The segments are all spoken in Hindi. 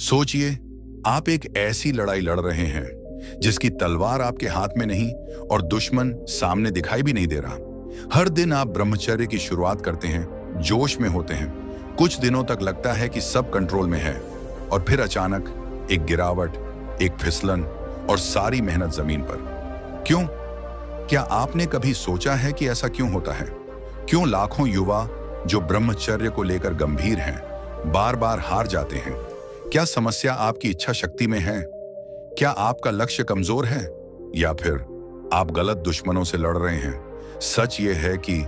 सोचिए, आप एक ऐसी लड़ाई लड़ रहे हैं जिसकी तलवार आपके हाथ में नहीं और दुश्मन सामने दिखाई भी नहीं दे रहा। हर दिन आप ब्रह्मचर्य की शुरुआत करते हैं, जोश में होते हैं, कुछ दिनों तक लगता है कि सब कंट्रोल में है, और फिर अचानक एक गिरावट, एक फिसलन और सारी मेहनत जमीन पर। क्यों? क्या आपने कभी सोचा है कि ऐसा क्यों होता है? क्यों लाखों युवा जो ब्रह्मचर्य को लेकर गंभीर हैं, बार बार हार जाते हैं? क्या समस्या आपकी इच्छा शक्ति में है? क्या आपका लक्ष्य कमजोर है, या फिर आप गलत दुश्मनों से लड़ रहे हैं? सच ये है कि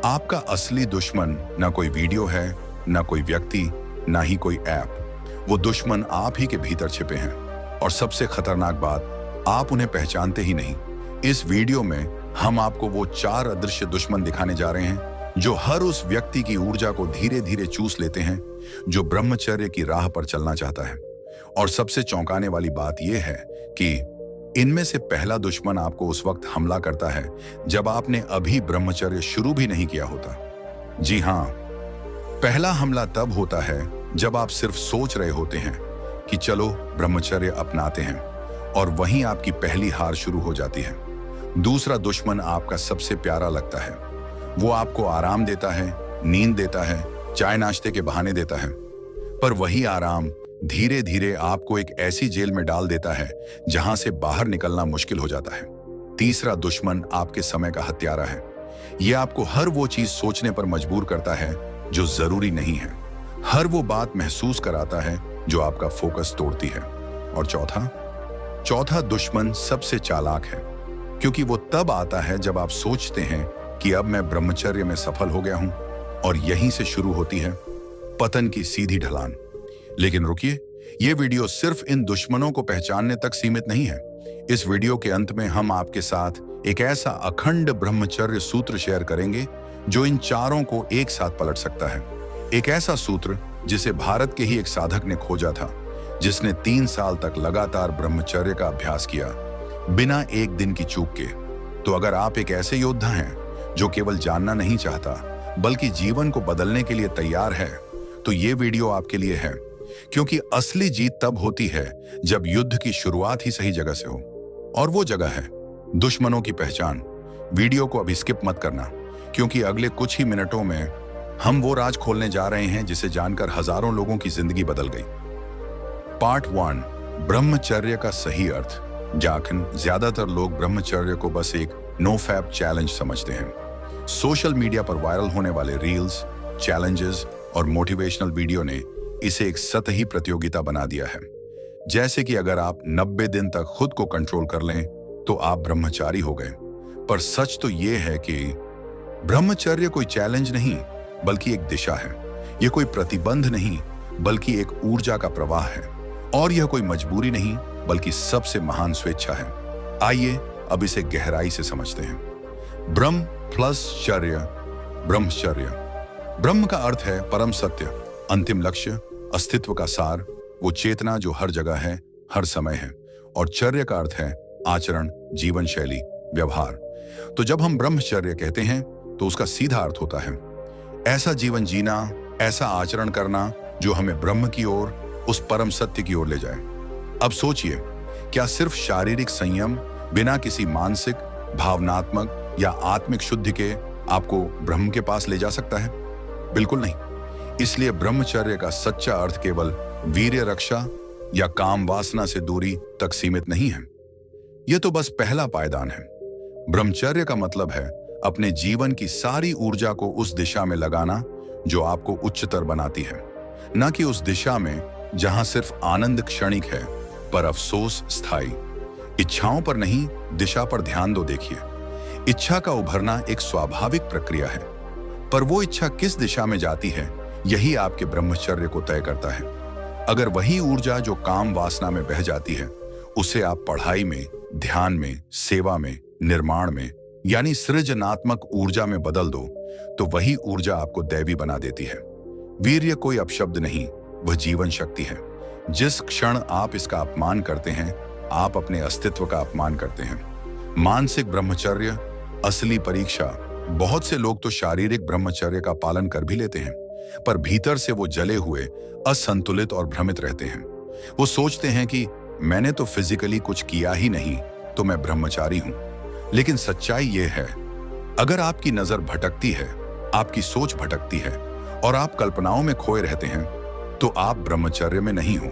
आपका असली दुश्मन ना कोई वीडियो है, ना कोई व्यक्ति, ना ही कोई ऐप। वो दुश्मन आप ही के भीतर छिपे हैं, और सबसे खतरनाक बात, आप उन्हें पहचानते ही नहीं। इस वीडियो में हम आपको वो 4 अदृश्य दुश्मन दिखाने जा रहे हैं जो हर उस व्यक्ति की ऊर्जा को धीरे धीरे चूस लेते हैं जो ब्रह्मचर्य की राह पर चलना चाहता है। और सबसे चौंकाने वाली बात यह है कि इनमें से पहला दुश्मन आपको उस वक्त हमला करता है जब आपने अभी ब्रह्मचर्य शुरू भी नहीं किया होता। जी हां, पहला हमला तब होता है जब आप सिर्फ सोच रहे होते हैं कि चलो ब्रह्मचर्य अपनाते हैं, और वहीं आपकी पहली हार शुरू हो जाती है। दूसरा दुश्मन आपका सबसे प्यारा लगता है। वो आपको आराम देता है, नींद देता है, चाय नाश्ते के बहाने देता है, पर वही आराम धीरे धीरे आपको एक ऐसी जेल में डाल देता है जहां से बाहर निकलना मुश्किल हो जाता है। तीसरा दुश्मन आपके समय का हत्यारा है। यह आपको हर वो चीज सोचने पर मजबूर करता है जो जरूरी नहीं है, हर वो बात महसूस कराता है जो आपका फोकस तोड़ती है। और चौथा दुश्मन सबसे चालाक है, क्योंकि वो तब आता है जब आप सोचते हैं कि अब मैं ब्रह्मचर्य में सफल हो गया हूं, और यहीं से शुरू होती है पतन की सीधी ढलान। लेकिन रुकिए, ये वीडियो सिर्फ इन दुश्मनों को पहचानने तक सीमित नहीं है। इस वीडियो के अंत में हम आपके साथ एक ऐसा अखंड ब्रह्मचर्य सूत्र शेयर करेंगे जो इन चारों को एक साथ पलट सकता है। एक ऐसा सूत्र जिसे भारत के ही एक साधक ने खोजा था, जिसने 3 साल तक लगातार ब्रह्मचर्य का अभ्यास किया, बिना एक दिन की चूक के। तो अगर आप एक ऐसे योद्धा हैं जो केवल जानना नहीं चाहता बल्कि जीवन को बदलने के लिए तैयार है, तो ये वीडियो आपके लिए है। क्योंकि असली जीत तब होती है जब युद्ध की शुरुआत ही सही जगह से हो, और वो जगह है दुश्मनों की पहचान। वीडियो को अभी स्किप मत करना, क्योंकि अगले कुछ ही मिनटों में हम वो राज खोलने जा रहे हैं जिसे जानकर हजारों लोगों की जिंदगी बदल गई। पार्ट 1, ब्रह्मचर्य का सही अर्थ। ज्यादातर लोग ब्रह्मचर्य को बस एक नो फैप चैलेंज समझते हैं। सोशल मीडिया पर वायरल होने वाले रील्स, चैलेंजेस और मोटिवेशनल वीडियो ने इसे एक सतही प्रतियोगिता बना दिया है। जैसे कि अगर आप 90 दिन तक खुद को कंट्रोल कर लें तो आप ब्रह्मचारी हो गए। पर सच तो ये है कि ब्रह्मचर्य कोई चैलेंज नहीं बल्कि एक दिशा है। यह कोई प्रतिबंध नहीं बल्कि एक ऊर्जा का प्रवाह है, और यह कोई मजबूरी नहीं बल्कि सबसे महान स्वेच्छा है। आइए अब इसे गहराई से समझते हैं। ब्रह्म प्लस चर्य। ब्रह्मचर्य, ब्रह्म का अर्थ है परम सत्य, अंतिम लक्ष्य, अस्तित्व का सार, वो चेतना जो हर जगह है, हर समय है। और चर्य का अर्थ है आचरण, जीवन शैली, व्यवहार। तो जब हम ब्रह्मचर्य कहते हैं तो उसका सीधा अर्थ होता है ऐसा जीवन जीना, ऐसा आचरण करना जो हमें ब्रह्म की ओर, उस परम सत्य की ओर ले जाए। अब सोचिए, क्या सिर्फ शारीरिक संयम बिना किसी मानसिक, भावनात्मक या आत्मिक शुद्धि के आपको ब्रह्म के पास ले जा सकता है? बिल्कुल नहीं। इसलिए ब्रह्मचर्य का सच्चा अर्थ केवल वीर्य रक्षा या काम वासना से दूरी तक सीमित नहीं है। यह तो बस पहला पायदान है। ब्रह्मचर्य का मतलब है अपने जीवन की सारी ऊर्जा को उस दिशा में लगाना जो आपको उच्चतर बनाती है, न कि उस दिशा में जहां सिर्फ आनंद क्षणिक है पर अफसोस स्थायी। इच्छाओं पर नहीं, दिशा पर ध्यान दो। देखिए, इच्छा का उभरना एक स्वाभाविक प्रक्रिया है, पर वो इच्छा किस दिशा में जाती है यही आपके ब्रह्मचर्य को तय करता है। अगर वही ऊर्जा जो काम वासना में बह जाती है उसे आप पढ़ाई में, ध्यान में, सेवा में, निर्माण में यानी सृजनात्मक ऊर्जा में बदल दो, तो वही ऊर्जा आपको दैवी बना देती है। वीर्य कोई अपशब्द नहीं, वह जीवन शक्ति है। जिस क्षण आप इसका अपमान करते हैं आप अपने अस्तित्व का अपमान करते हैं। मानसिक ब्रह्मचर्य, असली परीक्षा। बहुत से लोग तो शारीरिक ब्रह्मचर्य का पालन कर भी लेते हैं, पर भीतर से वो जले हुए, असंतुलित और भ्रमित रहते हैं। वो सोचते हैं कि मैंने तो फिजिकली कुछ किया ही नहीं, तो मैं ब्रह्मचारी हूं। लेकिन सच्चाई ये है, अगर आपकी नजर भटकती है, आपकी सोच भटकती है और आप कल्पनाओं में खोए रहते हैं, तो आप ब्रह्मचर्य में नहीं हो।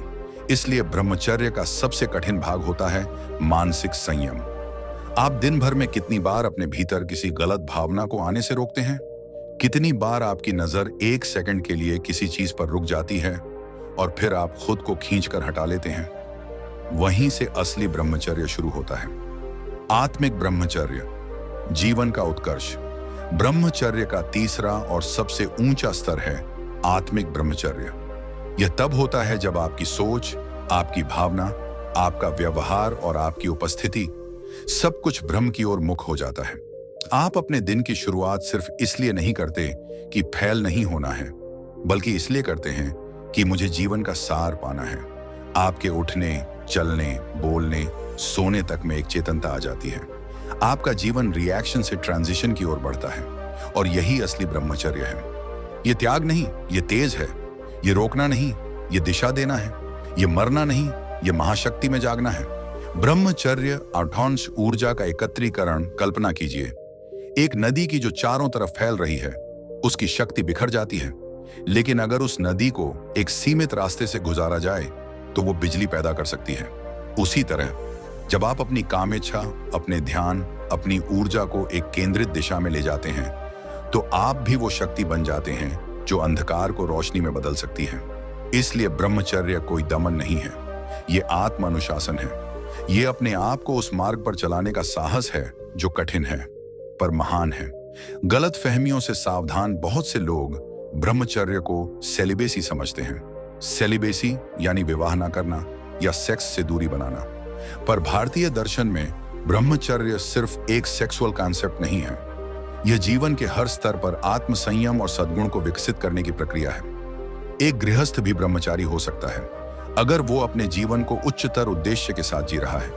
इसलिए ब्रह्मचर्य का सबसे कठिन भाग होता है मानसिक संयम। आप दिन भर में कितनी बार अपने भीतर किसी गलत भावना को आने से रोकते हैं? कितनी बार आपकी नजर एक सेकंड के लिए किसी चीज पर रुक जाती है और फिर आप खुद को खींचकर हटा लेते हैं? वहीं से असली ब्रह्मचर्य शुरू होता है। आत्मिक ब्रह्मचर्य, जीवन का उत्कर्ष। ब्रह्मचर्य का तीसरा और सबसे ऊंचा स्तर है आत्मिक ब्रह्मचर्य। यह तब होता है जब आपकी सोच, आपकी भावना, आपका व्यवहार और आपकी उपस्थिति सब कुछ ब्रह्म की ओर मुख हो जाता है। आप अपने दिन की शुरुआत सिर्फ इसलिए नहीं करते कि फैल नहीं होना है, बल्कि इसलिए करते हैं कि मुझे जीवन का सार पाना है। आपके उठने, चलने, बोलने, सोने तक में एक चेतनता आ जाती है। आपका जीवन रिएक्शन से ट्रांजिशन की ओर बढ़ता है और यही असली ब्रह्मचर्य है। ये त्याग नहीं, ये तेज है। ये रोकना नहीं, ये दिशा देना है। ये मरना नहीं, ये महाशक्ति में जागना है। ब्रह्मचर्य अर्थांश ऊर्जा का एकत्रीकरण। कल्पना कीजिए, एक नदी की जो चारों तरफ फैल रही है, उसकी शक्ति बिखर जाती है। लेकिन अगर उस नदी को एक सीमित रास्ते से गुजारा जाए तो वो बिजली पैदा कर सकती है। उसी तरह जब आप अपनी कामेच्छा, अपने ध्यान, अपनी ऊर्जा को एक केंद्रित दिशा में ले जाते हैं, तो आप भी वो शक्ति बन जाते हैं जो अंधकार को रोशनी में बदल सकती है। इसलिए ब्रह्मचर्य कोई दमन नहीं है, ये आत्म अनुशासन है। ये अपने आप को उस मार्ग पर चलाने का साहस है जो कठिन है पर महान है। गलत फहमियों से सावधान बहुत से लोग ब्रह्मचर्य को सेलिबेसी समझते हैं। सेलिबेसी यानी विवाह ना करना या सेक्स से दूरी बनाना। पर भारतीय दर्शन में ब्रह्मचर्य सिर्फ एक सेक्सुअल कॉन्सेप्ट नहीं है। यह जीवन के हर स्तर पर आत्मसंयम और सद्गुण को विकसित करने की प्रक्रिया है। एक गृहस्थ भी ब्रह्मचारी हो सकता है अगर वो अपने जीवन को उच्चतर उद्देश्य के साथ जी रहा है,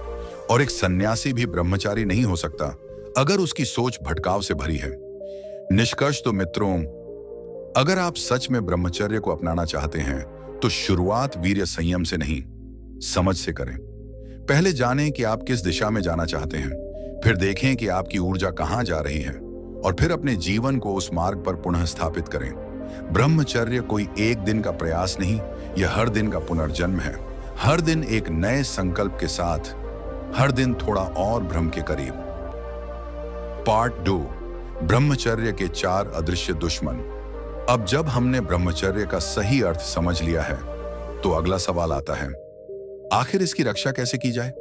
और एक सन्यासी भी ब्रह्मचारी नहीं हो सकता अगर उसकी सोच भटकाव से भरी है। निष्कर्ष तो मित्रों, अगर आप सच में ब्रह्मचर्य को अपनाना चाहते हैं तो शुरुआत वीर्य संयम से नहीं, समझ से करें। पहले जानें कि आप किस दिशा में जाना चाहते हैं, फिर देखें कि आपकी ऊर्जा कहां जा रही है, और फिर अपने जीवन को उस मार्ग पर पुनः स्थापित करें। ब्रह्मचर्य कोई एक दिन का प्रयास नहीं, यह हर दिन का पुनर्जन्म है। हर दिन एक नए संकल्प के साथ, हर दिन थोड़ा और ब्रह्म के करीब। पार्ट 2, ब्रह्मचर्य के 4 अदृश्य दुश्मन। अब जब हमने ब्रह्मचर्य का सही अर्थ समझ लिया है, तो अगला सवाल आता है, आखिर इसकी रक्षा कैसे की जाए?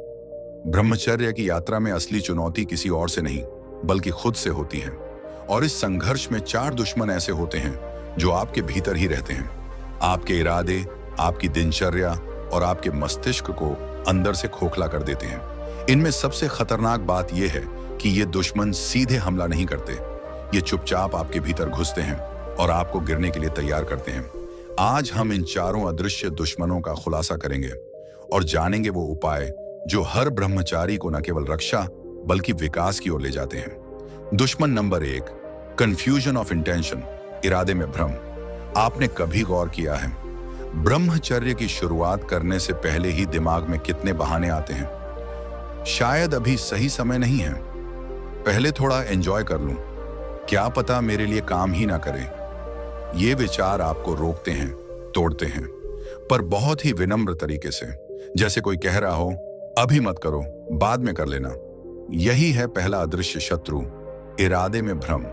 ब्रह्मचर्य की यात्रा में असली चुनौती किसी और से नहीं, बल्कि खुद से होती है। और इस संघर्ष में 4 दुश्मन ऐसे होते हैं जो आपके भीतर ही रहते हैं। आपके इरादे, आपकी दिनचर्या और आपके मस्तिष्क को अंदर से खोखला कर देते हैं। इनमें सबसे खतरनाक बात यह है कि ये दुश्मन सीधे हमला नहीं करते। ये चुपचाप आपके भीतर घुसते हैं और आपको गिरने के लिए तैयार करते हैं। आज हम इन 4 अदृश्य दुश्मनों का खुलासा करेंगे और जानेंगे वो उपाय जो हर ब्रह्मचारी को न केवल रक्षा बल्कि विकास की ओर ले जाते हैं। दुश्मन नंबर 1, कंफ्यूजन ऑफ इंटेंशन, इरादे में भ्रम। आपने कभी गौर किया है, ब्रह्मचर्य की शुरुआत करने से पहले ही दिमाग में कितने बहाने आते हैं? शायद अभी सही समय नहीं है, पहले थोड़ा एंजॉय कर लूं, क्या पता मेरे लिए काम ही ना करे। ये विचार आपको रोकते हैं, तोड़ते हैं, पर बहुत ही विनम्र तरीके से, जैसे कोई कह रहा हो, अभी मत करो, बाद में कर लेना। यही है पहला अदृश्य शत्रु, इरादे में भ्रम।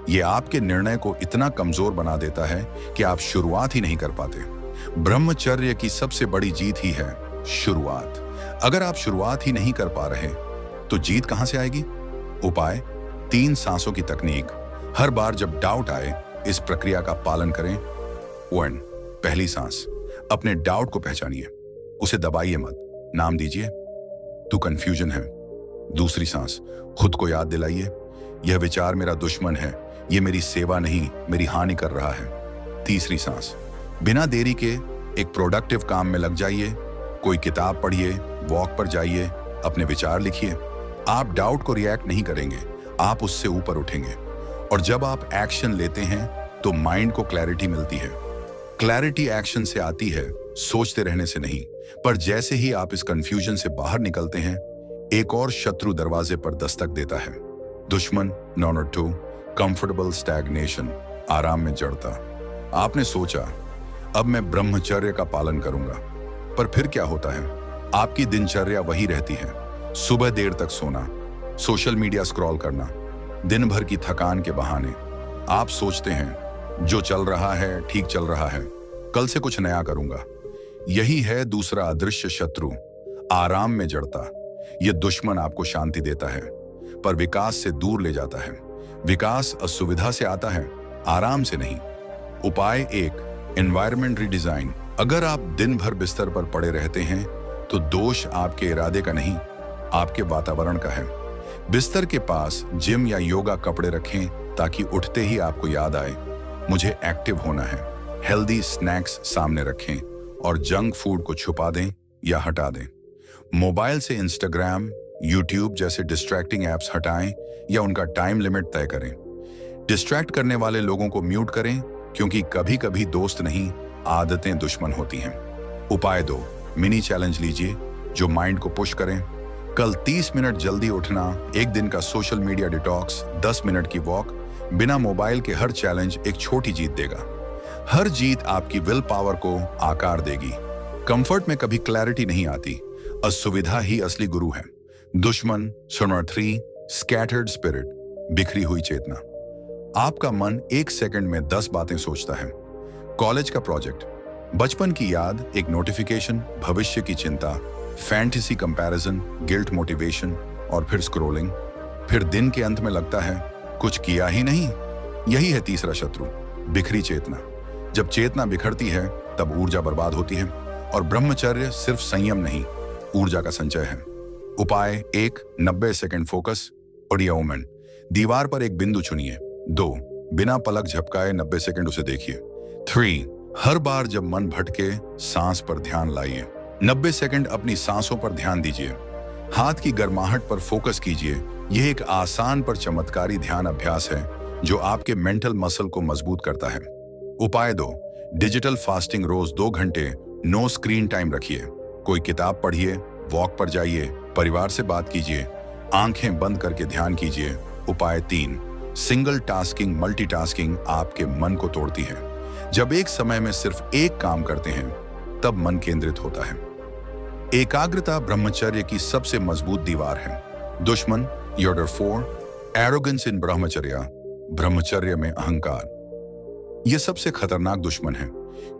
ये आपके निर्णय को इतना कमजोर बना देता है कि आप शुरुआत ही नहीं कर पाते। ब्रह्मचर्य की सबसे बड़ी जीत ही है शुरुआत। अगर आप शुरुआत ही नहीं कर पा रहे तो जीत कहां से आएगी? उपाय, 3 सांसों की तकनीक। हर बार जब डाउट आए, इस प्रक्रिया का पालन करें। 1, पहली सांस, अपने डाउट को पहचानिए, उसे दबाइए मत, नाम दीजिए, तू कंफ्यूजन है। दूसरी सांस, खुद को याद दिलाइए, यह विचार मेरा दुश्मन है, ये मेरी सेवा नहीं, मेरी हानि कर रहा है। तीसरी सांस, बिना देरी के एक प्रोडक्टिव काम में लग जाइए, कोई किताब पढ़िए, वॉक पर जाइए, अपने विचार लिखिए। आप डाउट को रिएक्ट नहीं करेंगे, आप उससे ऊपर उठेंगे। और जब आप एक्शन लेते हैं तो माइंड को क्लैरिटी मिलती है। क्लैरिटी एक्शन से आती है सोचते रहने से नहीं, पर जैसे ही आप इस कंफ्यूजन से बाहर निकलते हैं, एक और शत्रु दरवाजे पर दस्तक देता है। दुश्मन नंबर 2, कंफर्टेबल स्टैग्नेशन, आराम में जड़ता। आपने सोचा अब मैं ब्रह्मचर्य का पालन करूंगा, पर फिर क्या होता है? आपकी दिनचर्या वही रहती है। सुबह देर तक सोना, सोशल मीडिया स्क्रॉल करना, दिन भर की थकान के बहाने। आप सोचते हैं जो चल रहा है ठीक चल रहा है, कल से कुछ नया करूंगा। यही है दूसरा अदृश्य शत्रु, आराम में जड़ता। यह दुश्मन आपको शांति देता है, पर विकास से दूर ले जाता है। विकास असुविधा से आता है, आराम से नहीं। उपाय 1, एनवायरनमेंट रिडिजाइन। अगर आप दिन भर बिस्तर पर पड़े रहते हैं तो दोष आपके इरादे का नहीं, आपके वातावरण का है। बिस्तर के पास जिम या योगा कपड़े रखें ताकि उठते ही आपको याद आए मुझे एक्टिव होना है। हेल्दी स्नैक्स सामने रखें और जंक फूड को छुपा दें या हटा दें। मोबाइल से इंस्टाग्राम, यूट्यूब जैसे डिस्ट्रैक्टिंग ऐप्स हटाएं या उनका टाइम लिमिट तय करें। डिस्ट्रैक्ट करने वाले लोगों को म्यूट करें, क्योंकि कभी कभी दोस्त नहीं, आदतें दुश्मन होती हैं। उपाय 2, मिनी चैलेंज लीजिए जो माइंड को पुश करें। कल 30 मिनट जल्दी उठना, एक दिन का सोशल मीडिया डिटॉक्स, 10 मिनट की वॉक, बिना मोबाइल के। हर चैलेंज एक छोटी जीत देगा। हर जीत आपकी विल पावर को आकार देगी। कंफर्ट में कभी क्लैरिटी नहीं आती, असुविधा ही असली गुरु है। दुश्मन नंबर 3, स्कैटर्ड स्पिरिट, बिखरी हुई चेतना। आपका मन एक सेकंड में 10 बातें सोचता है। कॉलेज का प्रोजेक्ट, बचपन की याद, एक नोटिफिकेशन, भविष्य की चिंता, फैंटेसी कंपैरिजन, गिल्ट मोटिवेशन और फिर स्क्रोलिंग। फिर दिन के अंत में लगता है कुछ किया ही नहीं। यही है तीसरा शत्रु, बिखरी चेतना। जब चेतना बिखरती है तब ऊर्जा बर्बाद होती है, और ब्रह्मचर्य सिर्फ संयम नहीं, ऊर्जा का संचय है। उपाय 1, 90 सेकंड फोकस, ऑडियो मोमेंट। दीवार पर एक बिंदु चुनिए। 2, बिना पलक झपकाए 90 सेकंड उसे देखिए। 3, हर बार जब मन भटके सांस पर ध्यान लाइए। 90 सेकंड अपनी सांसों पर ध्यान दीजिए। हाथ की गर्माहट पर फोकस कीजिए। यह एक आसान पर चमत्कारी ध्यान अभ्यास है जो आपके मेंटल मसल को मजबूत करता है। उपाय 2, डिजिटल फास्टिंग। रोज 2 घंटे नो स्क्रीन टाइम रखिए। कोई किताब पढ़िए, वॉक पर जाइए, परिवार से बात कीजिए, आंखें बंद करके ध्यान कीजिए। उपाय 3, सिंगल टास्किंग। मल्टीटास्किंग आपके मन को तोड़ती है। जब एक समय में सिर्फ एक काम करते हैं तब मन केंद्रित होता है। एकाग्रता ब्रह्मचर्य की सबसे मजबूत दीवार है। दुश्मन नंबर 4, एरोगेंस इन ब्रह्मचर्य, ब्रह्मचर्य में अहंकार। यह सबसे खतरनाक दुश्मन है,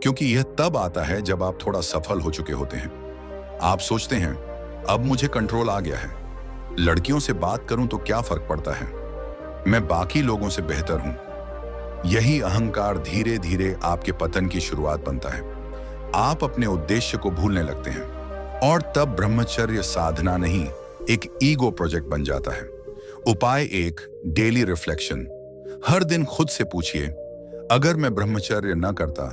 क्योंकि यह तब आता है जब आप थोड़ा सफल हो चुके होते हैं। आप सोचते हैं अब मुझे कंट्रोल आ गया है, लड़कियों से बात करूं तो क्या फर्क पड़ता है, मैं बाकी लोगों से बेहतर हूं। यही अहंकार धीरे धीरे आपके पतन की शुरुआत बनता है। आप अपने उद्देश्य को भूलने लगते हैं, और तब ब्रह्मचर्य साधना नहीं, एक ईगो प्रोजेक्ट बन जाता है। उपाय 1, डेली रिफ्लेक्शन। हर दिन खुद से पूछिए, अगर मैं ब्रह्मचर्य न करता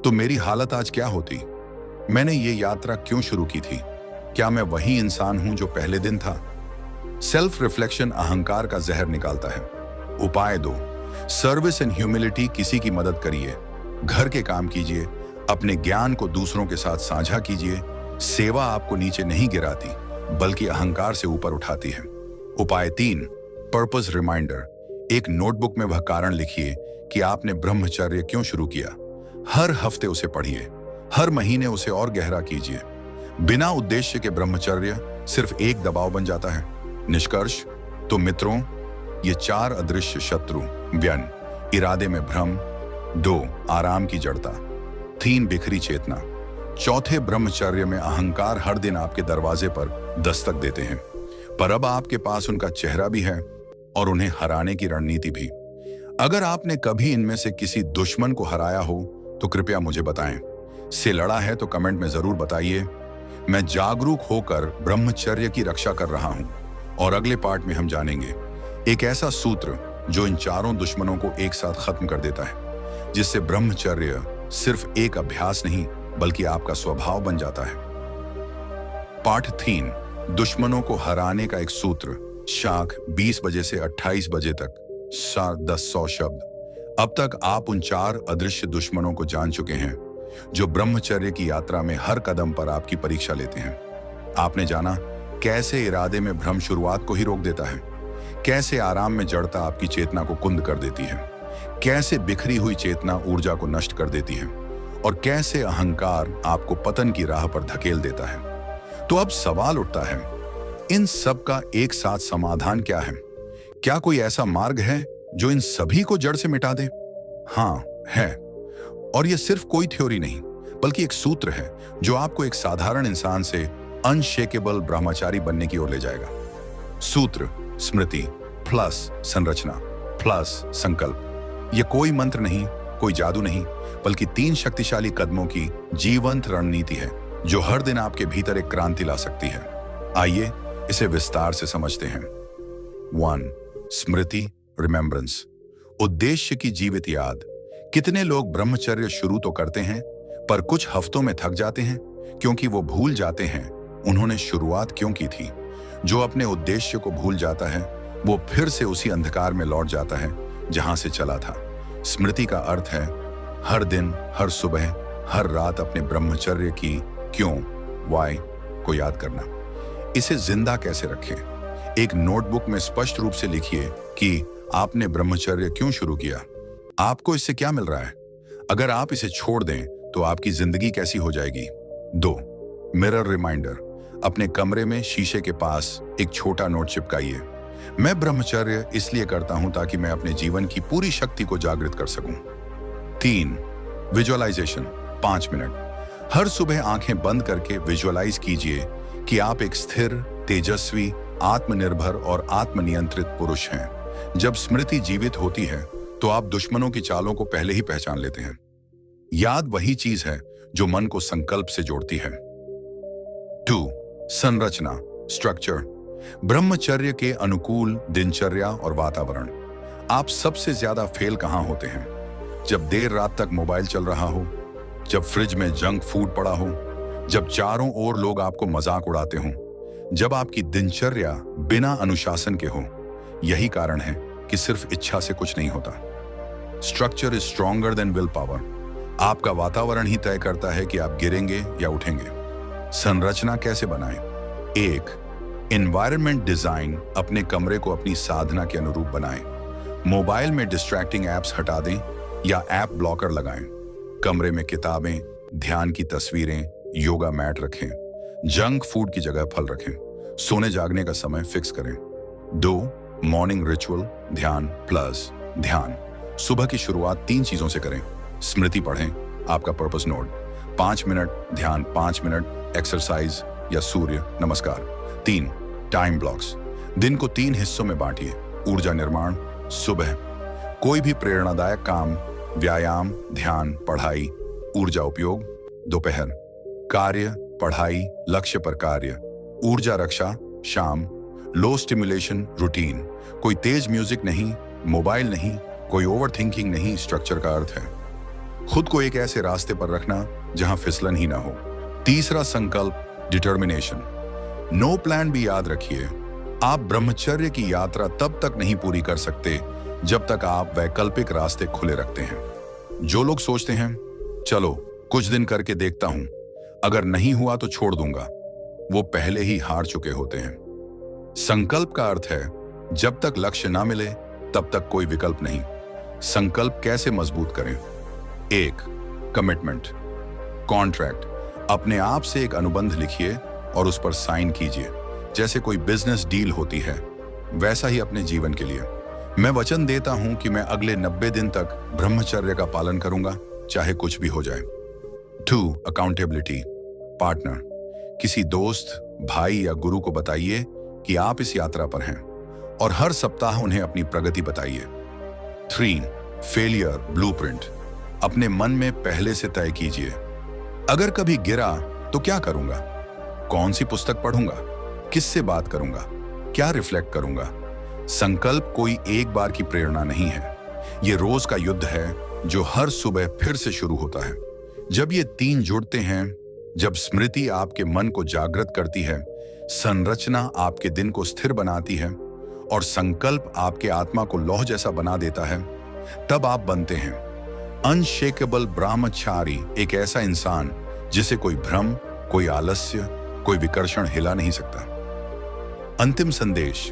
तो मेरी हालत आज क्या होती? मैंने ये यात्रा क्यों शुरू की थी? क्या मैं वही इंसान हूं जो पहले दिन था? सेल्फ रिफ्लेक्शन अहंकार का जहर निकालता है। उपाय 2, सर्विस एंड ह्यूमिलिटी। किसी की मदद करिए, घर के काम कीजिए, अपने ज्ञान को दूसरों के साथ साझा कीजिए। सेवा आपको नीचे नहीं गिराती, बल्कि अहंकार से ऊपर उठाती है। उपाय 3, पर्पस रिमाइंडर। एक नोटबुक में वह कारण लिखिए कि आपने ब्रह्मचर्य क्यों शुरू किया। हर हफ्ते उसे पढ़िए, हर महीने उसे और गहरा कीजिए। बिना उद्देश्य के ब्रह्मचर्य सिर्फ एक दबाव बन जाता है। निष्कर्ष तो मित्रों, ये 4 अदृश्य शत्रु, व्यन, इरादे में भ्रम, 2, आराम की जड़ता, 3, बिखरी चेतना, 4, ब्रह्मचर्य में अहंकार हर दिन आपके दरवाजे पर दस्तक देते हैं। पर अब आपके पास उनका चेहरा भी है और उन्हें हराने की रणनीति भी। अगर आपने कभी इनमें से किसी दुश्मन को हराया हो तो कृपया मुझे बताएं। से लड़ा है तो कमेंट में जरूर बताइए। मैं जागरूक होकर ब्रह्मचर्य की रक्षा कर रहा हूं, और अगले पार्ट में हम जानेंगे एक ऐसा सूत्र जो इन 4 दुश्मनों को एक साथ खत्म कर देता है, जिससे ब्रह्मचर्य सिर्फ एक अभ्यास नहीं बल्कि आपका स्वभाव बन जाता है। पार्ट 3, दुश्मनों को हराने का एक सूत्र। शाख 20 बजे से 28 बजे तक 10 100 शब्द। अब तक आप उन 4 अदृश्य दुश्मनों को जान चुके हैं जो ब्रह्मचर्य की यात्रा में हर कदम पर आपकी परीक्षा लेते हैं। आपने जाना कैसे इरादे में भ्रम शुरुआत को ही रोक देता है, कैसे आराम में जड़ता आपकी चेतना को कुंद कर देती है, कैसे बिखरी हुई चेतना ऊर्जा को नष्ट कर देती है और कैसे अहंकार आपको पतन की राह पर धकेल देता है। तो अब सवाल उठता है, इन सब का एक साथ समाधान क्या है? क्या कोई ऐसा मार्ग है जो इन सभी को जड़ से मिटा दे? हाँ, है। और यह सिर्फ कोई थ्योरी नहीं, बल्कि एक सूत्र है जो आपको एक साधारण इंसान से अनशेकेबल ब्रह्मचारी बनने की ओर ले जाएगा। सूत्र: स्मृति प्लस संरचना प्लस संकल्प। यह कोई मंत्र नहीं, कोई जादू नहीं, बल्कि 3 शक्तिशाली कदमों की जीवंत रणनीति है जो हर दिन आपके भीतर एक क्रांति ला सकती है। आइए इसे विस्तार से समझते हैं। 1. स्मृति, रिमेम्बरेंस, उद्देश्य की जीवित याद। कितने लोग ब्रह्मचर्य शुरू तो करते हैं, पर कुछ हफ्तों में थक जाते हैं क्योंकि वो भूल जाते हैं उन्होंने शुरुआत क्यों की थी। जो अपने उद्देश्य को भूल जाता है वो फिर से उसी अंधकार में लौट जाता है जहां से चला था। स्मृति का अर्थ है हर दिन, हर सुबह, हर रात अपने ब्रह्मचर्य की क्यों, वाई को याद करना। इसे जिंदा कैसे रखें? एक नोटबुक में स्पष्ट रूप से लिखिए कि आपने ब्रह्मचर्य क्यों शुरू किया, आपको इससे क्या मिल रहा है। अगर आप इसे छोड़ दें तो आपकी जिंदगी कैसी हो जाएगी। 2. मिरर रिमाइंडर, अपने कमरे में शीशे के पास एक छोटा नोट चिपकाइए। मैं ब्रह्मचर्य इसलिए करता हूं ताकि मैं अपने जीवन की पूरी शक्ति को जागृत कर सकूं। 3. Visualisation, 5 minute. हर सुबह आंखें बंद करके विजुअलाइज कीजिए कि आप एक स्थिर, तेजस्वी, आत्मनिर्भर और आत्मनियंत्रित पुरुष हैं। जब स्मृति जीवित होती है तो आप दुश्मनों की चालों को पहले ही पहचान लेते हैं। याद वही चीज है जो मन को संकल्प से जोड़ती है। 2. संरचना, स्ट्रक्चर, ब्रह्मचर्य के अनुकूल दिनचर्या और वातावरण। आप सबसे ज्यादा फेल कहां होते हैं? जब देर रात तक मोबाइल चल रहा हो, जब फ्रिज में जंक फूड पड़ा हो, जब चारों ओर लोग आपको मजाक उड़ाते हों, जब आपकी दिनचर्या बिना अनुशासन के हो। यही कारण है कि सिर्फ इच्छा से कुछ नहीं होता। Structure is stronger than will power. आपका वातावरण ही तय करता है कि आप गिरेंगे या उठेंगे। संरचना कैसे बनाएं? 1. एनवायरनमेंट डिजाइन, अपने कमरे को अपनी साधना के अनुरूप बनाएं। मोबाइल में डिस्ट्रैक्टिंग एप्स हटा दें या ऐप ब्लॉकर लगाएं। कमरे में किताबें, ध्यान की तस्वीरें, योगा मैट रखें। जंक फूड की जगह फल रखें। सोने जागने का समय फिक्स करें। 2. मॉर्निंग रिचुअल, ध्यान प्लस ध्यान। सुबह की शुरुआत 3 चीजों से करें। स्मृति पढ़ें, आपका पर्पस नोट, 5 मिनट ध्यान, 5 मिनट एक्सरसाइज या सूर्य नमस्कार। 3. टाइम ब्लॉक्स, दिन को 3 हिस्सों में बांटिए। ऊर्जा निर्माण, सुबह कोई भी प्रेरणादायक काम, व्यायाम, ध्यान, पढ़ाई, ऊर्जा उपयोग। दोपहर कार्य, पढ़ाई, लक्ष्य पर कार्य, ऊर्जा रक्षा। शाम लो स्टिमुलेशन रूटीन, कोई तेज म्यूजिक नहीं, मोबाइल नहीं, कोई ओवर थिंकिंग नहीं। स्ट्रक्चर का अर्थ है खुद को एक ऐसे रास्ते पर रखना जहां फिसलन ही ना हो। 3. संकल्प, डिटर्मिनेशन, नो प्लान भी याद रखिए। आप ब्रह्मचर्य की यात्रा तब तक नहीं पूरी कर सकते जब तक आप वैकल्पिक रास्ते खुले रखते हैं। जो लोग सोचते हैं चलो कुछ दिन करके देखता हूं, अगर नहीं हुआ तो छोड़ दूंगा, वो पहले ही हार चुके होते हैं। संकल्प का अर्थ है जब तक लक्ष्य ना मिले तब तक कोई विकल्प नहीं। संकल्प कैसे मजबूत करें? 1. कमिटमेंट, कॉन्ट्रैक्ट, अपने आप से एक अनुबंध लिखिए और उस पर साइन कीजिए। जैसे कोई बिजनेस डील होती है वैसा ही अपने जीवन के लिए। मैं वचन देता हूं कि मैं अगले 90 दिन तक ब्रह्मचर्य का पालन करूंगा, चाहे कुछ भी हो जाए। 2. अकाउंटेबिलिटी, पार्टनर, किसी दोस्त, भाई या गुरु को बताइए कि आप इस यात्रा पर हैं और हर सप्ताह उन्हें अपनी प्रगति बताइए। 3. फेलियर ब्लूप्रिंट, अपने मन में पहले से तय कीजिए, अगर कभी गिरा तो क्या करूंगा, कौन सी पुस्तक पढ़ूंगा, किससे बात करूंगा, क्या रिफ्लेक्ट करूंगा। संकल्प कोई एक बार की प्रेरणा नहीं है, ये रोज का युद्ध है जो हर सुबह फिर से शुरू होता है। जब ये 3 जुड़ते हैं, जब स्मृति आपके मन को जागृत करती है, संरचना आपके दिन को स्थिर बनाती है और संकल्प आपके आत्मा को लौह जैसा बना देता है, तब आप बनते हैं अनशेकेबल ब्रह्मचारी एक ऐसा इंसान जिसे कोई भ्रम, कोई आलस्य, कोई विकर्षण हिला नहीं सकता। अंतिम संदेश,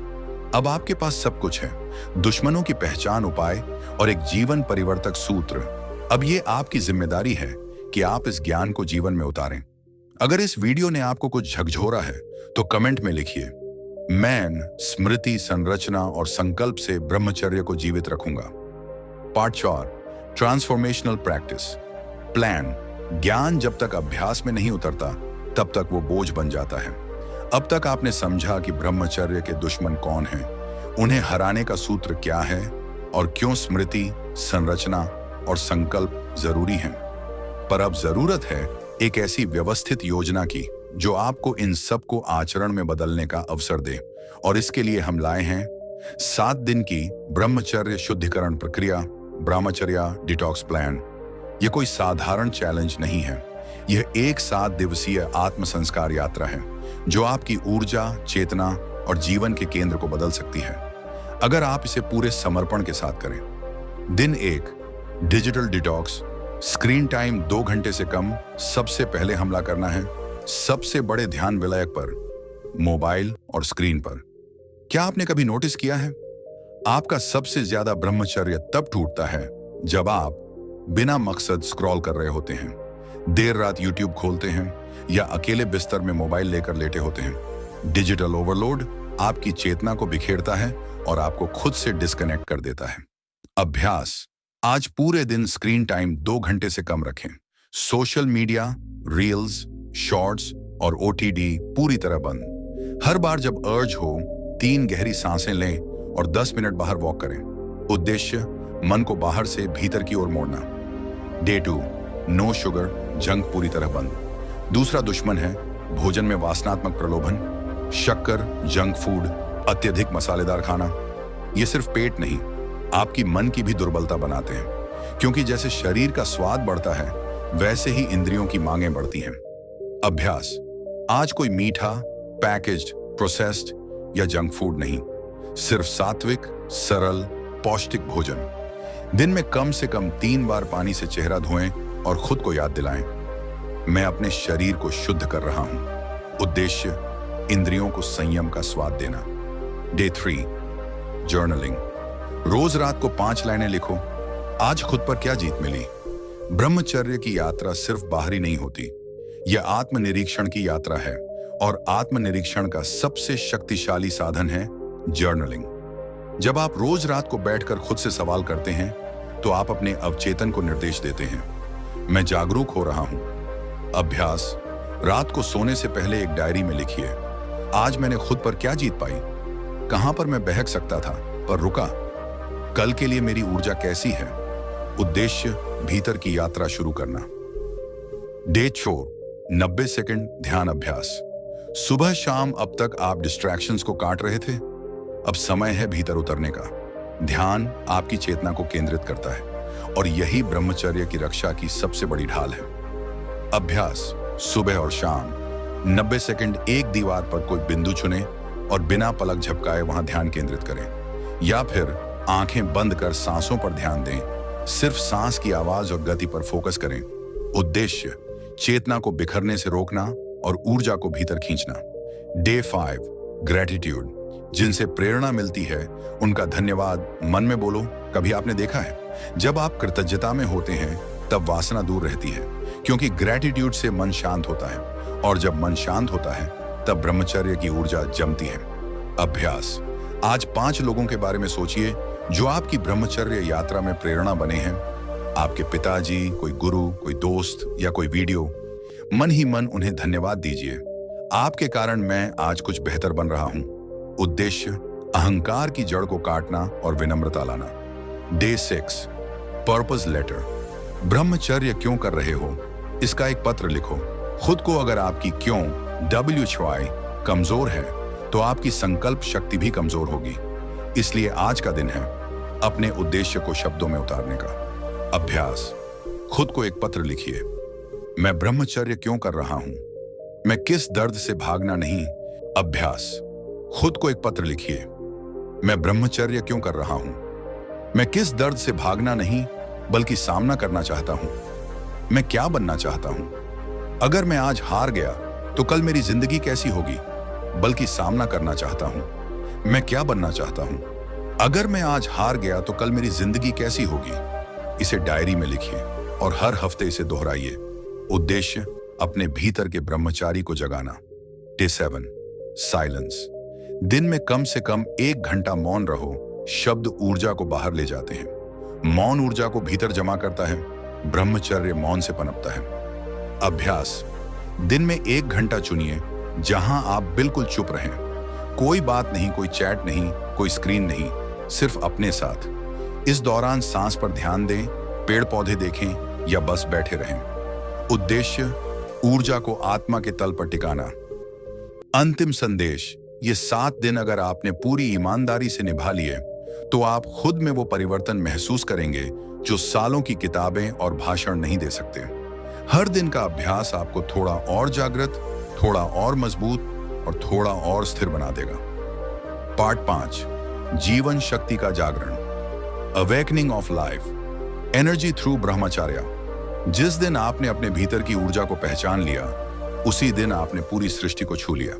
अब आपके पास सब कुछ है, दुश्मनों की पहचान, उपाय और एक जीवन परिवर्तक सूत्र। अब ये आपकी जिम्मेदारी है कि आप इस ज्ञान को जीवन में उतारें। अगर इस वीडियो ने आपको कुछ झकझोरा है तो कमेंट में लिखिए, मैं स्मृति, संरचना और संकल्प से ब्रह्मचर्य को जीवित रखूंगा। Part 4, transformational practice. प्लान, ज्ञान जब तक अभ्यास में नहीं उतरता तब तक वो बोझ बन जाता है। अब तक आपने समझा कि ब्रह्मचर्य के दुश्मन कौन हैं, उन्हें हराने का सूत्र क्या है और क्यों स्मृति, संरचना और संकल्प जरूरी हैं। पर अब जरूरत है एक ऐसी व्यवस्थित योजना की जो आपको इन सब को आचरण में बदलने का अवसर दे। और इसके लिए हम लाए हैं 7 दिन की ब्रह्मचर्य शुद्धिकरण प्रक्रिया, ब्रह्मचर्य डिटॉक्स प्लान। यह कोई साधारण चैलेंज नहीं है, यह एक 7 दिवसीय आत्म संस्कार यात्रा है जो आपकी ऊर्जा, चेतना और जीवन के केंद्र को बदल सकती है अगर आप इसे पूरे समर्पण के साथ करें। दिन 1, डिजिटल डिटॉक्स। स्क्रीन टाइम 2 घंटे से कम। सबसे पहले हमला करना है सबसे बड़े ध्यान विलयक पर, मोबाइल और स्क्रीन पर। क्या आपने कभी नोटिस किया है, आपका सबसे ज्यादा ब्रह्मचर्य तब टूटता है जब आप बिना मकसद स्क्रॉल कर रहे होते हैं, देर रात यूट्यूब खोलते हैं या अकेले बिस्तर में मोबाइल लेकर लेटे होते हैं। डिजिटल ओवरलोड आपकी चेतना को बिखेरता है और आपको खुद से डिस्कनेक्ट कर देता है। अभ्यास, आज पूरे दिन स्क्रीन टाइम 2 घंटे से कम रखें। सोशल मीडिया, रील्स, शॉर्ट्स और ओटीडी पूरी तरह बंद। हर बार जब अर्ज हो 3 गहरी सांसें लें और 10 मिनट बाहर वॉक करें। उद्देश्य, मन को बाहर से भीतर की ओर मोड़ना। डे 2, नो शुगर, जंक पूरी तरह बंद। दूसरा दुश्मन है भोजन में वासनात्मक प्रलोभन, शक्कर, जंक फूड, अत्यधिक मसालेदार खाना। ये सिर्फ पेट नहीं, आपकी मन की भी दुर्बलता बनाते हैं, क्योंकि जैसे शरीर का स्वाद बढ़ता है वैसे ही इंद्रियों की मांगें बढ़ती हैं। अभ्यास, आज कोई मीठा, पैकेज्ड, प्रोसेस्ड या जंक फूड नहीं, सिर्फ सात्विक, सरल, पौष्टिक भोजन। दिन में कम से कम 3 बार पानी से चेहरा धोएं और खुद को याद दिलाएं, मैं अपने शरीर को शुद्ध कर रहा हूं। उद्देश्य, इंद्रियों को संयम का स्वाद देना। Day 3, journaling. रोज रात को 5 लाइनें लिखो, आज खुद पर क्या जीत मिली। ब्रह्मचर्य की यात्रा सिर्फ बाहरी नहीं होती, यह आत्मनिरीक्षण की यात्रा है और आत्मनिरीक्षण का सबसे शक्तिशाली साधन है जर्नलिंग। जब आप रोज रात को बैठकर खुद से सवाल करते हैं तो आप अपने अवचेतन को निर्देश देते हैं, मैं जागरूक हो रहा हूं। अभ्यास, रात को सोने से पहले एक डायरी में लिखिए, आज मैंने खुद पर क्या जीत पाई, कहां पर मैं बहक सकता था पर रुका, कल के लिए मेरी ऊर्जा कैसी है। उद्देश्य, भीतर की यात्रा शुरू करना। डे 4, 90 सेकंड ध्यान अभ्यास। सुबह शाम अब तक आप डिस्ट्रैक्शंस को काट रहे थे, अब समय है भीतर उतरने का। ध्यान आपकी चेतना को केंद्रित करता है और यही ब्रह्मचर्य की रक्षा की सबसे बड़ी ढाल है। अभ्यास, सुबह और शाम 90 सेकंड एक दीवार पर कोई बिंदु चुनें और बिना पलक झपकाए वहां ध्यान केंद्रित करें, या फिर आंखें बंद कर सांसों पर ध्यान दें, सिर्फ सांस की आवाज और गति पर फोकस करें। उद्देश्य, चेतना को बिखरने से रोकना और ऊर्जा को भीतर खींचना। Day 5, gratitude. जिनसे प्रेरणा मिलती है उनका धन्यवाद मन में बोलो। कभी आपने देखा है, जब आप कृतज्ञता में होते हैं तब वासना दूर रहती है, क्योंकि ग्रेटिट्यूड से मन शांत होता है और जब मन शांत होता है तब ब्रह्मचर्य की ऊर्जा जमती है। अभ्यास, आज 5 लोगों के बारे में सोचिए जो आपकी ब्रह्मचर्य यात्रा में प्रेरणा बने हैं। आपके पिताजी, कोई गुरु, कोई दोस्त या कोई वीडियो। मन ही मन उन्हें धन्यवाद दीजिए, आपके कारण मैं आज कुछ बेहतर बन रहा हूं। उद्देश्य, अहंकार की जड़ को काटना और विनम्रता लाना। Day 6, purpose letter. ब्रह्मचर्य क्यों कर रहे हो, इसका एक पत्र लिखो खुद को। अगर आपकी क्यों WHY कमजोर है तो आपकी संकल्प शक्ति भी कमजोर होगी। इसलिए आज का दिन है अपने उद्देश्य को शब्दों में उतारने का। अभ्यास, खुद को एक पत्र लिखिए, मैं ब्रह्मचर्य क्यों कर रहा हूं, मैं किस दर्द से भागना नहीं। अभ्यास, खुद को एक पत्र लिखिए, मैं ब्रह्मचर्य क्यों कर रहा हूं, मैं किस दर्द से भागना नहीं बल्कि सामना करना चाहता हूं। मैं क्या बनना चाहता हूं? अगर मैं आज हार गया तो कल मेरी जिंदगी कैसी होगी? बल्कि सामना करना चाहता हूं। मैं क्या बनना चाहता हूं? अगर मैं आज हार गया तो कल मेरी जिंदगी कैसी होगी? इसे डायरी में लिखिए और हर हफ्ते इसे दोहराइए। उद्देश्य, अपने भीतर के ब्रह्मचारी को जगाना। Day 7, silence. दिन में कम से कम 1 घंटा मौन रहो। शब्द ऊर्जा को बाहर ले जाते हैं। मौन ऊर्जा को भीतर जमा करता है। ब्रह्मचर्य मौन से पनपता है। अभ्यास, दिन में 1 घंटा चुनिए जहां आप बिल्कुल चुप रहें। कोई बात नहीं, कोई चैट नहीं, कोई स्क्रीन नहीं, सिर्फ अपने साथ। इस दौरान सांस पर ध्यान दें, पेड़ पौधे देखें या बस बैठे रहें। उद्देश्य, ऊर्जा को आत्मा के तल पर टिकाना। अंतिम संदेश, ये 7 दिन अगर आपने पूरी ईमानदारी से निभा लिए तो आप खुद में वो परिवर्तन महसूस करेंगे जो सालों की किताबें और भाषण नहीं दे सकते। हर दिन का अभ्यास आपको थोड़ा और जागृत, थोड़ा और मजबूत और थोड़ा और स्थिर बना देगा। पार्ट 5, जीवन शक्ति का जागरण। Awakening of life, energy through brahmacharya. जिस दिन आपने अपने भीतर की ऊर्जा को पहचान लिया, उसी दिन आपने पूरी सृष्टि को छू लिया।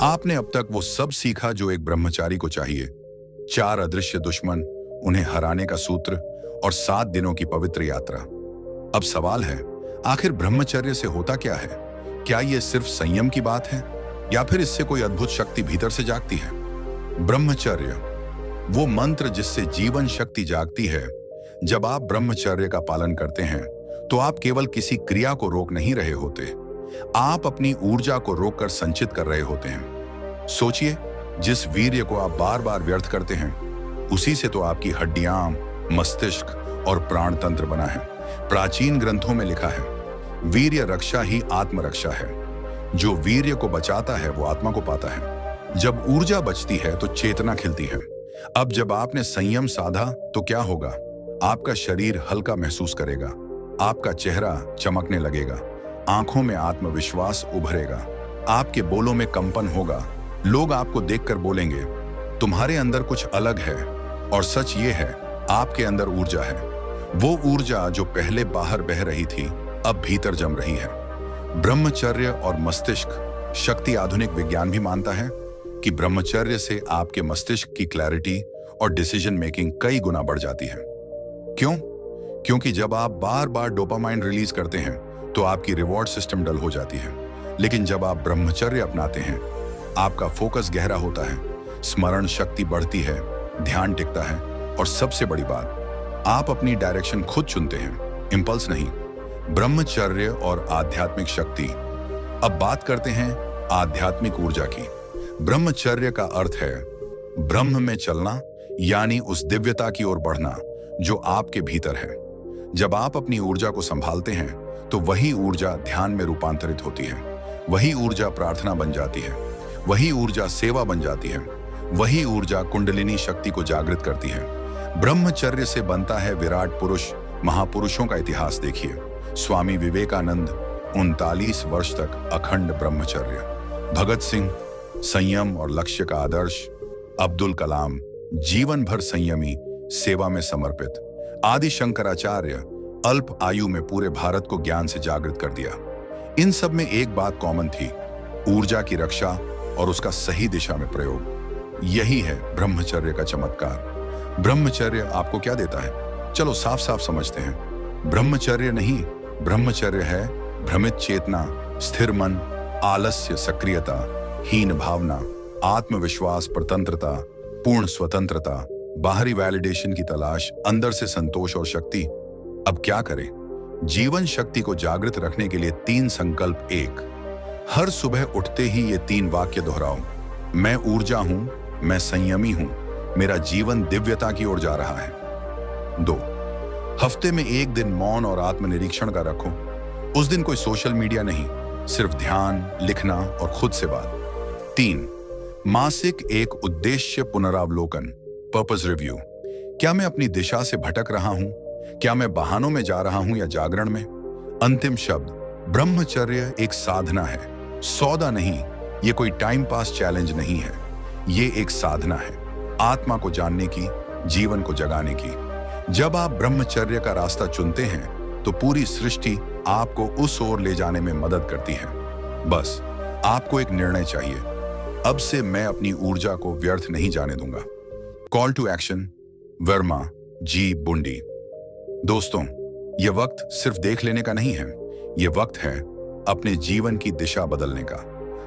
आपने अब तक वो सब सीखा जो एक ब्रह्मचारी को चाहिए। 4 अदृश्य दुश्मन, उन्हें हराने का सूत्र और 7 दिनों की पवित्र यात्रा। अब सवाल है, आखिर ब्रह्मचर्य से होता क्या है? क्या यह सिर्फ संयम की बात है या फिर इससे कोई अद्भुत शक्ति भीतर से जागती है? ब्रह्मचर्य, वो मंत्र जिससे जीवन शक्ति जागती है। जब आप ब्रह्मचर्य का पालन करते हैं तो आप केवल किसी क्रिया को रोक नहीं रहे होते, आप अपनी ऊर्जा को रोककर संचित कर रहे होते हैं। सोचिए, जिस वीर्य को आप बार बार व्यर्थ करते हैं, उसी से तो आपकी हड्डियां, मस्तिष्क और प्राण तंत्र बना है। प्राचीन ग्रंथों में लिखा है, वीर्य रक्षा ही आत्मरक्षा है। जो वीर्य को बचाता है वो आत्मा को पाता है। जब ऊर्जा बचती है तो चेतना खिलती है। अब जब आपने संयम साधा तो क्या होगा? आपका शरीर हल्का महसूस करेगा, आपका चेहरा चमकने लगेगा, आंखों में आत्मविश्वास उभरेगा, आपके बोलों में कंपन होगा। लोग आपको देखकर बोलेंगे, तुम्हारे अंदर कुछ अलग है। और सच ये है, आपके अंदर ऊर्जा है। वो ऊर्जा जो पहले बाहर बह रही थी, अब भीतर जम रही है। ब्रह्मचर्य और मस्तिष्क शक्ति। आधुनिक विज्ञान भी मानता है कि ब्रह्मचर्य से आपके मस्तिष्क की क्लैरिटी और डिसीजन मेकिंग कई गुना बढ़ जाती है। क्यों? क्योंकि जब आप बार बार डोपामाइन रिलीज करते हैं तो आपकी रिवॉर्ड सिस्टम डल हो जाती है। लेकिन जब आप ब्रह्मचर्य अपनाते हैं, आपका फोकस गहरा होता है, स्मरण शक्ति बढ़ती है, ध्यान टिकता है और सबसे बड़ी बात, आप अपनी डायरेक्शन खुद चुनते हैं, इंपल्स नहीं। ब्रह्मचर्य और आध्यात्मिक शक्ति। अब बात करते हैं आध्यात्मिक ऊर्जा की। ब्रह्मचर्य का अर्थ है ब्रह्म में चलना, यानी उस दिव्यता की ओर बढ़ना जो आपके भीतर है। जब आप अपनी ऊर्जा को संभालते हैं तो वही ऊर्जा ध्यान में रूपांतरित होती है, वही ऊर्जा प्रार्थना बन जाती है, वही ऊर्जा सेवा बन जाती है, वही ऊर्जा कुंडलिनी शक्ति को जागृत करती है। ब्रह्मचर्य से बनता है विराट पुरुष। महापुरुषों का इतिहास देखिए। स्वामी विवेकानंद 39 वर्ष तक अखंड ब्रह्मचर्य। भगत सिंह संयम और लक्ष्य का आदर्श। अब्दुल कलाम जीवन भर संयमी, सेवा में समर्पित। आदि शंकराचार्य अल्प आयु में पूरे भारत को ज्ञान से जागृत कर दिया। इन सब में एक बात कॉमन थी, ऊर्जा की रक्षा और उसका सही दिशा में प्रयोग। यही है ब्रह्मचर्य का चमत्कार। ब्रह्मचर्य आपको क्या देता है? चलो साफ साफ समझते हैं। ब्रह्मचर्य नहीं, ब्रह्मचर्य है भ्रमित चेतना, स्थिर मन, आलस्य सक्रियता, हीन भावना, आत्मविश्वास, स्वतंत्रता, पूर्ण स्वतंत्रता, बाहरी वैलिडेशन की तलाश, अंदर से संतोष और शक्ति। अब क्या करें? जीवन शक्ति को जागृत रखने के लिए 3 संकल्प। 1, हर सुबह उठते ही ये 3 वाक्य दोहराओ। मैं ऊर्जा हूं, मैं संयमी हूं, मेरा जीवन दिव्यता की ओर जा रहा है। 2, हफ्ते में 1 दिन मौन और आत्मनिरीक्षण का रखो। उस दिन कोई सोशल मीडिया नहीं, सिर्फ ध्यान, लिखना और खुद से बात। 3, मासिक एक उद्देश्य पुनरावलोकन, पर्पस रिव्यू। क्या मैं अपनी दिशा से भटक रहा हूं? क्या मैं बहानों में जा रहा हूं या जागरण में? अंतिम शब्द, ब्रह्मचर्य एक साधना है, सौदा नहीं। ये कोई टाइम पास चैलेंज नहीं है, ये एक साधना है, आत्मा को जानने की, जीवन को जगाने की। जब आप ब्रह्मचर्य का रास्ता चुनते हैं तो पूरी सृष्टि आपको उस ओर ले जाने में मदद करती है। बस आपको एक निर्णय चाहिए, अब से मैं अपनी ऊर्जा को व्यर्थ नहीं जाने दूंगा। कॉल टू एक्शन, वर्मा जी बुंडी। दोस्तों, यह वक्त सिर्फ देख लेने का नहीं है, यह वक्त है अपने जीवन की दिशा बदलने का।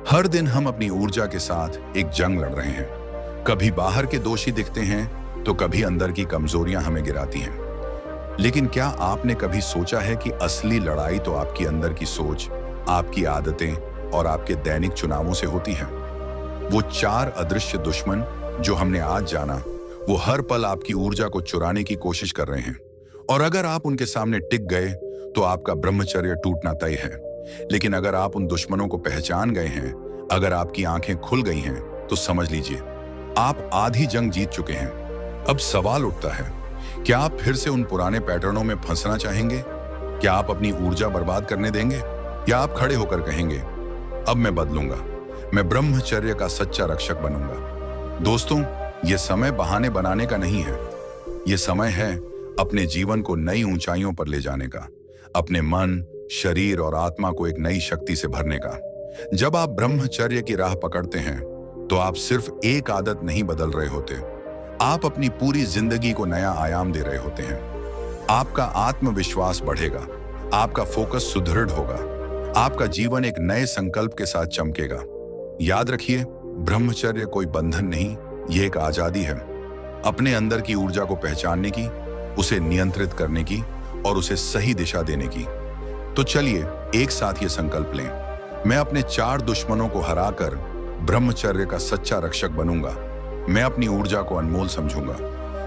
हर दिन हम अपनी ऊर्जा के साथ एक जंग लड़ रहे हैं। कभी बाहर के दोषी दिखते हैं तो कभी अंदर की कमजोरियां हमें गिराती हैं। लेकिन क्या आपने कभी सोचा है कि असली लड़ाई तो आपकी अंदर की सोच, आपकी आदतें और आपके दैनिक चुनावों से होती हैं? वो 4 अदृश्य दुश्मन जो हमने आज जाना, वो हर पल आपकी ऊर्जा को चुराने की कोशिश कर रहे हैं। और अगर आप उनके सामने टिक गए तो आपका ब्रह्मचर्य टूटना तय है। लेकिन अगर आप उन दुश्मनों को पहचान गए हैं, अगर आपकी आंखें खुल गई हैं, तो समझ लीजिए आप आधी जंग जीत चुके हैं। अब सवाल उठता है, क्या आप फिर से उन पुराने पैटर्नों में फंसना चाहेंगे? क्या आप अपनी ऊर्जा बर्बाद करने देंगे, या आप खड़े होकर कहेंगे, अब मैं बदलूंगा, मैं ब्रह्मचर्य का सच्चा रक्षक बनूंगा? दोस्तों, यह समय बहाने बनाने का नहीं है, यह समय है अपने जीवन को नई ऊंचाइयों पर ले जाने का, अपने मन, शरीर और आत्मा को एक नई शक्ति से भरने का। जब आप ब्रह्मचर्य की राह पकड़ते हैं तो आप सिर्फ एक आदत नहीं बदल रहे होते, आप अपनी पूरी जिंदगी को नया आयाम दे रहे होते हैं। आपका आत्मविश्वास बढ़ेगा, आपका फोकस सुदृढ़ होगा, आपका जीवन एक नए संकल्प के साथ चमकेगा। याद रखिए, ब्रह्मचर्य कोई बंधन नहीं, ये एक आजादी है। अपने अंदर की ऊर्जा को पहचानने की, उसे नियंत्रित करने की और उसे सही दिशा देने की। तो चलिए एक साथ ये संकल्प लें, मैं अपने 4 दुश्मनों को हराकर ब्रह्मचर्य का सच्चा रक्षक बनूंगा। मैं अपनी ऊर्जा को अनमोल समझूंगा,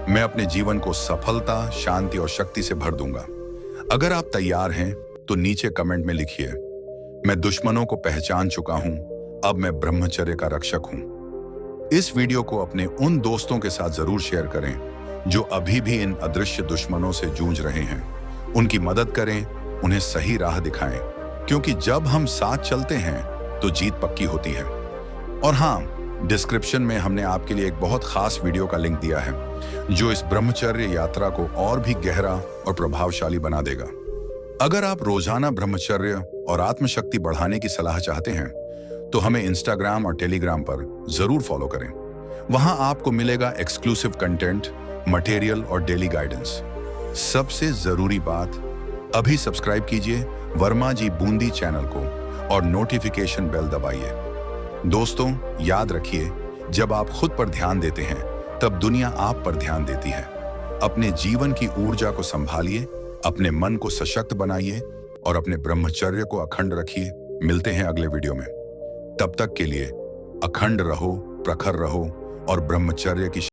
मैं अपने जीवन को सफलता, शांति और शक्ति से भर दूंगा। अगर आप तैयार हैं तो नीचे कमेंट में लिखिए, मैं दुश्मनों को पहचान चुका हूं, अब मैं ब्रह्मचर्य का रक्षक हूं। इस वीडियो को अपने उन दोस्तों के साथ जरूर शेयर करें जो अभी भी इन अदृश्य दुश्मनों से जूझ रहे हैं। उनकी मदद करें, उन्हें सही राह दिखाएं, क्योंकि जब हम साथ चलते हैं तो जीत पक्की होती है। और हाँ, डिस्क्रिप्शन में हमने आपके लिए एक बहुत खास वीडियो का लिंक दिया है जो इस ब्रह्मचर्य यात्रा को और भी गहरा और प्रभावशाली बना देगा। अगर आप रोजाना ब्रह्मचर्य और आत्मशक्ति बढ़ाने की सलाह चाहते हैं तो हमें इंस्टाग्राम और टेलीग्राम पर जरूर फॉलो करें। वहां आपको मिलेगा एक्सक्लूसिव कंटेंट, मटेरियल और डेली गाइडेंस। सबसे जरूरी बात, अभी सब्सक्राइब कीजिए वर्मा जी बूंदी चैनल को और नोटिफिकेशन बेल दबाइए। दोस्तों, याद रखिए, जब आप खुद पर ध्यान देते हैं तब दुनिया आप पर ध्यान देती है। अपने जीवन की ऊर्जा को संभालिए, अपने मन को सशक्त बनाइए और अपने ब्रह्मचर्य को अखंड रखिए। मिलते हैं अगले वीडियो में। तब तक के लिए अखंड रहो, प्रखर रहो और ब्रह्मचर्य की